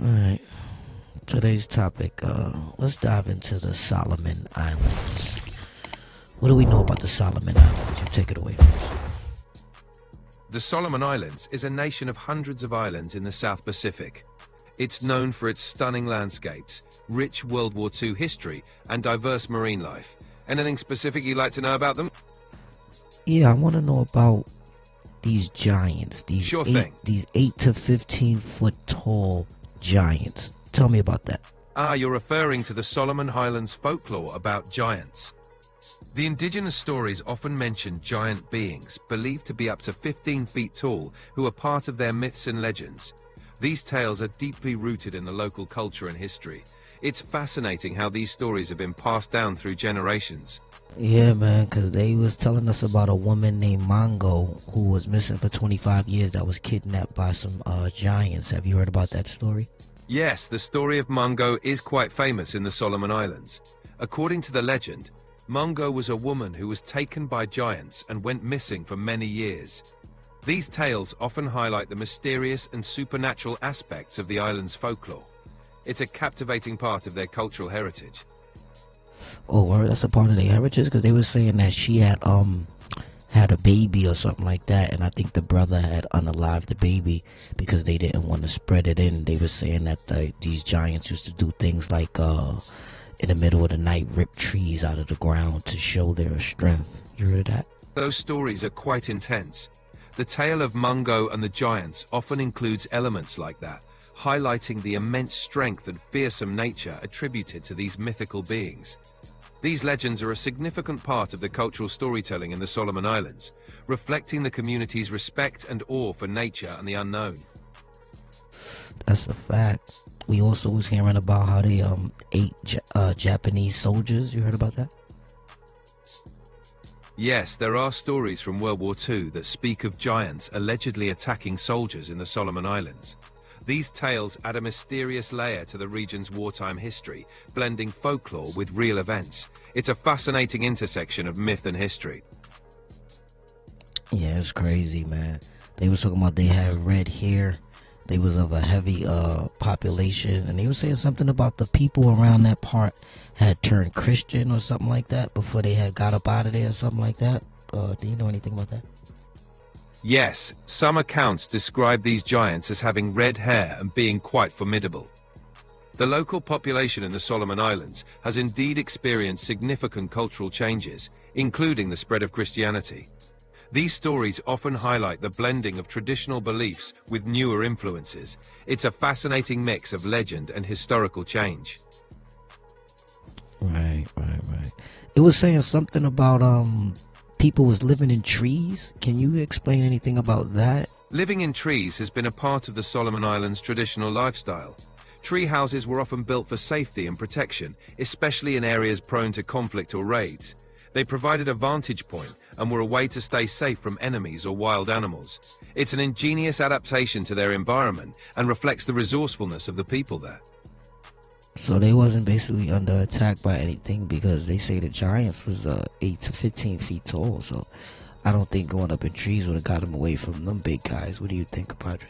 Alright, today's topic, let's dive into the Solomon Islands. What do we know about the Solomon Islands? You take it away first. The Solomon Islands is a nation of hundreds of islands in the South Pacific. It's known for its stunning landscapes, rich World War II history, and diverse marine life. Anything specific you'd like to know about them? Yeah, I want to know about these giants, Sure thing. these 8 to 15 foot tall giants. Tell me about that. You're referring to the Solomon Islands folklore about giants. The indigenous stories often mention giant beings, believed to be up to 15 feet tall, who are part of their myths and legends. These tales are deeply rooted in the local culture and history. It's fascinating how these stories have been passed down through generations. Yeah, man, because they was telling us about a woman named Mongo who was missing for 25 years that was kidnapped by some giants. Have you heard about that story? Yes, the story of Mungo is quite famous in the Solomon Islands. According to the legend, Mungo was a woman who was taken by giants and went missing for many years. These tales often highlight the mysterious and supernatural aspects of the island's folklore. It's a captivating part of their cultural heritage. Oh, well, that's a part of their heritage, because they were saying that she had a baby or something like that, and I think the brother had unalived the baby because they didn't want to spread it in. They were saying that these giants used to do things like in the middle of the night rip trees out of the ground to show their strength. You heard that? Those stories are quite intense. The tale of Mungo and the giants often includes elements like that, highlighting the immense strength and fearsome nature attributed to these mythical beings. These legends are a significant part of the cultural storytelling in the Solomon Islands, reflecting the community's respect and awe for nature and the unknown. That's a fact. We also was hearing about how they ate Japanese soldiers. You heard about that? Yes, there are stories from World War II that speak of giants allegedly attacking soldiers in the Solomon Islands. These tales add a mysterious layer to the region's wartime history, blending folklore with real events. It's a fascinating intersection of myth and history. Yeah, it's crazy, man. They was talking about they had red hair. They was of a heavy population, and they were saying something about the people around that part had turned Christian or something like that before they had got up out of there or something like that. Do you know anything about that? Yes, some accounts describe these giants as having red hair and being quite formidable. The local population in the Solomon Islands has indeed experienced significant cultural changes, including the spread of Christianity. These stories often highlight the blending of traditional beliefs with newer influences. It's a fascinating mix of legend and historical change. Right. It was saying something about people was living in trees. Can you explain anything about that? Living in trees has been a part of the Solomon Islands' traditional lifestyle. Tree houses were often built for safety and protection, especially in areas prone to conflict or raids. They provided a vantage point and were a way to stay safe from enemies or wild animals. It's an ingenious adaptation to their environment and reflects the resourcefulness of the people there. So they wasn't basically under attack by anything, because they say the giants was 8 to 15 feet tall. So I don't think going up in trees would have got them away from them big guys. What do you think, Padre?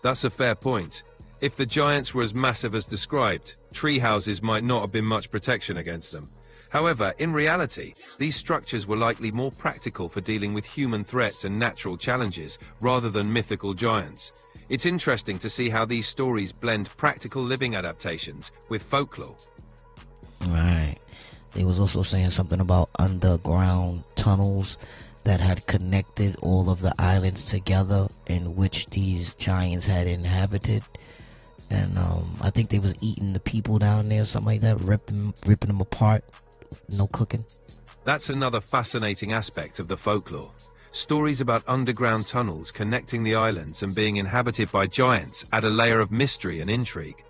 That's a fair point. If the giants were as massive as described, tree houses might not have been much protection against them. However, in reality, these structures were likely more practical for dealing with human threats and natural challenges rather than mythical giants. It's interesting to see how these stories blend practical living adaptations with folklore. Right. They was also saying something about underground tunnels that had connected all of the islands together, in which these giants had inhabited. And I think they was eating the people down there, something like that, ripping them apart. No cooking. That's another fascinating aspect of the folklore. Stories about underground tunnels connecting the islands and being inhabited by giants add a layer of mystery and intrigue.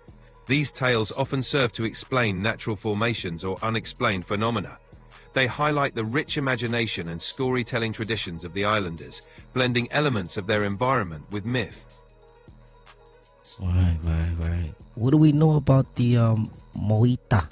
These tales often serve to explain natural formations or unexplained phenomena. They highlight the rich imagination and storytelling traditions of the islanders, blending elements of their environment with myth. Right. What do we know about the Moita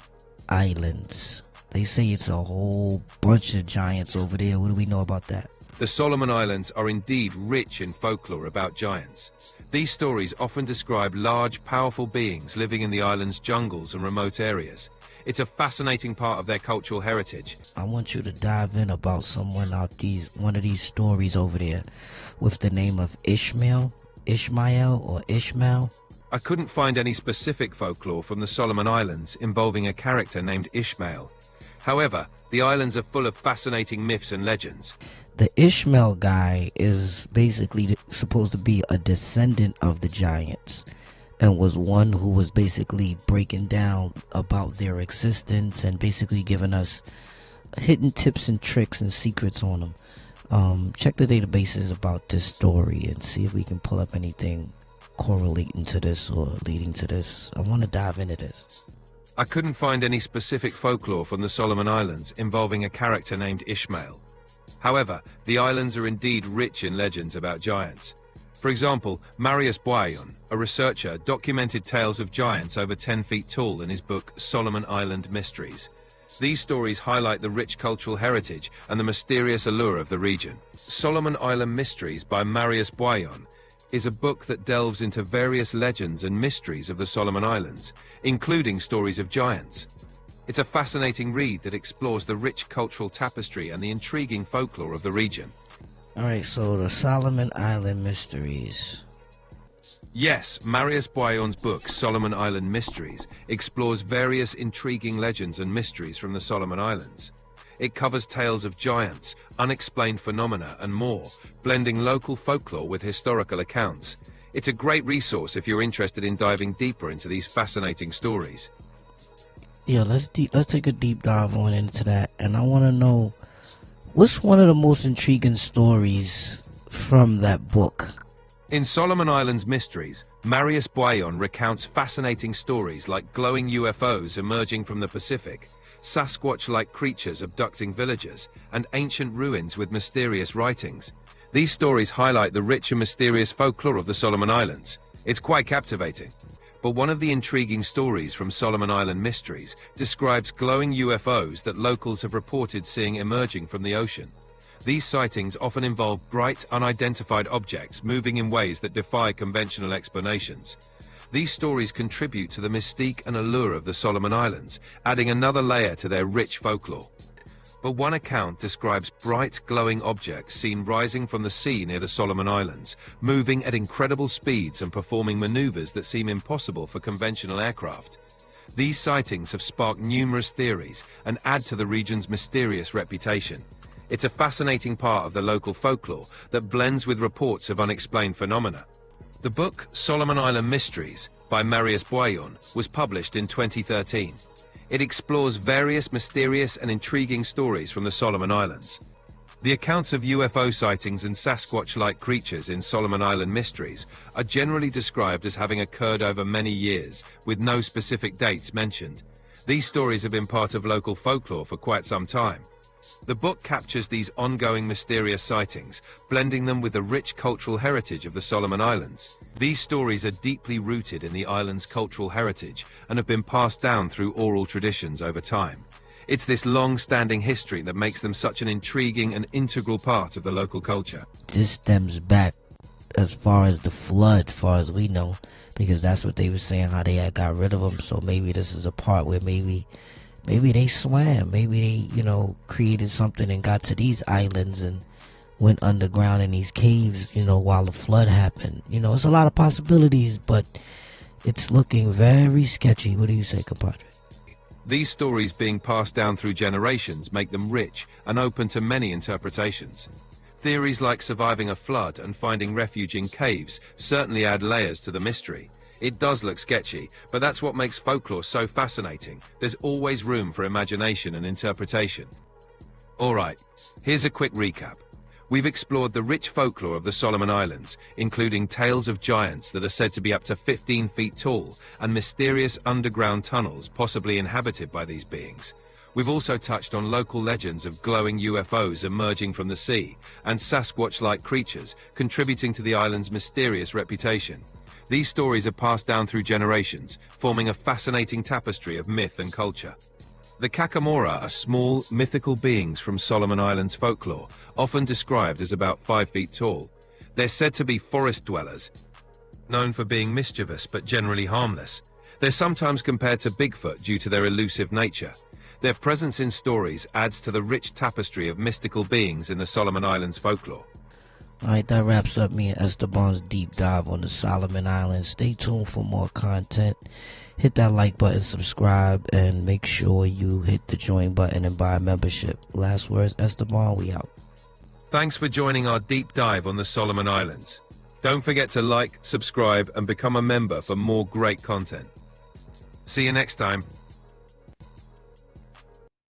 Islands? They say it's a whole bunch of giants over there. What do we know about that? The Solomon Islands are indeed rich in folklore about giants. These stories often describe large, powerful beings living in the island's jungles and remote areas. It's a fascinating part of their cultural heritage. I want you to dive in about one of these stories over there with the name of Ishmael or Ishmael. I couldn't find any specific folklore from the Solomon Islands involving a character named Ishmael. However, the islands are full of fascinating myths and legends. The Ishmael guy is basically supposed to be a descendant of the giants and was one who was basically breaking down about their existence and basically giving us hidden tips and tricks and secrets on them. Check the databases about this story and see if we can pull up anything correlating to this or leading to this. I want to dive into this. I couldn't find any specific folklore from the Solomon Islands involving a character named Ishmael. However, the islands are indeed rich in legends about giants. For example, Marius Boyon, a researcher, documented tales of giants over 10 feet tall in his book Solomon Island Mysteries. These stories highlight the rich cultural heritage and the mysterious allure of the region. Solomon Island Mysteries by Marius Boyon is a book that delves into various legends and mysteries of the Solomon Islands, including stories of giants. It's a fascinating read that explores the rich cultural tapestry and the intriguing folklore of the region. Alright, so the Solomon Island Mysteries. Yes, Marius Boyon's book, Solomon Island Mysteries, explores various intriguing legends and mysteries from the Solomon Islands. It covers tales of giants, unexplained phenomena, and more, blending local folklore with historical accounts. It's a great resource if you're interested in diving deeper into these fascinating stories. Yeah, let's take a deep dive on into that. And I want to know, what's one of the most intriguing stories from that book? In Solomon Islands Mysteries, Marius Boyon recounts fascinating stories like glowing UFOs emerging from the Pacific, Sasquatch-like creatures abducting villagers, and ancient ruins with mysterious writings. These stories highlight the rich and mysterious folklore of the Solomon Islands. It's quite captivating. But one of the intriguing stories from Solomon Island Mysteries describes glowing UFOs that locals have reported seeing emerging from the ocean. These sightings often involve bright, unidentified objects moving in ways that defy conventional explanations. These stories contribute to the mystique and allure of the Solomon Islands, adding another layer to their rich folklore. But one account describes bright, glowing objects seen rising from the sea near the Solomon Islands, moving at incredible speeds and performing maneuvers that seem impossible for conventional aircraft. These sightings have sparked numerous theories and add to the region's mysterious reputation. It's a fascinating part of the local folklore that blends with reports of unexplained phenomena. The book Solomon Island Mysteries by Marius Boyon was published in 2013. It explores various mysterious and intriguing stories from the Solomon Islands. The accounts of UFO sightings and Sasquatch-like creatures in Solomon Island Mysteries are generally described as having occurred over many years, with no specific dates mentioned. These stories have been part of local folklore for quite some time. The book captures these ongoing mysterious sightings, blending them with the rich cultural heritage of the Solomon Islands. These stories are deeply rooted in the island's cultural heritage and have been passed down through oral traditions over time. It's this long-standing history that makes them such an intriguing and integral part of the local culture. This stems back as far as the flood, far as we know, because that's what they were saying, how they had got rid of them. So maybe this is a part where maybe they swam, maybe they, created something and got to these islands and went underground in these caves, while the flood happened. It's a lot of possibilities, but it's looking very sketchy. What do you say, compadre? These stories being passed down through generations make them rich and open to many interpretations. Theories like surviving a flood and finding refuge in caves certainly add layers to the mystery. It does look sketchy, but that's what makes folklore so fascinating. There's always room for imagination and interpretation. Alright, here's a quick recap. We've explored the rich folklore of the Solomon Islands, including tales of giants that are said to be up to 15 feet tall and mysterious underground tunnels possibly inhabited by these beings. We've also touched on local legends of glowing UFOs emerging from the sea and Sasquatch-like creatures contributing to the island's mysterious reputation. These stories are passed down through generations, forming a fascinating tapestry of myth and culture. The Kakamora are small, mythical beings from Solomon Islands folklore, often described as about 5 feet tall. They're said to be forest dwellers. known for being mischievous but generally harmless. They're sometimes compared to Bigfoot due to their elusive nature. Their presence in stories adds to the rich tapestry of mystical beings in the Solomon Islands folklore. Alright, that wraps up me and Esteban's deep dive on the Solomon Islands. Stay tuned for more content. Hit that like button, subscribe, and make sure you hit the join button and buy a membership. Last words, Esteban, we out. Thanks for joining our deep dive on the Solomon Islands. Don't forget to like, subscribe, and become a member for more great content. See you next time.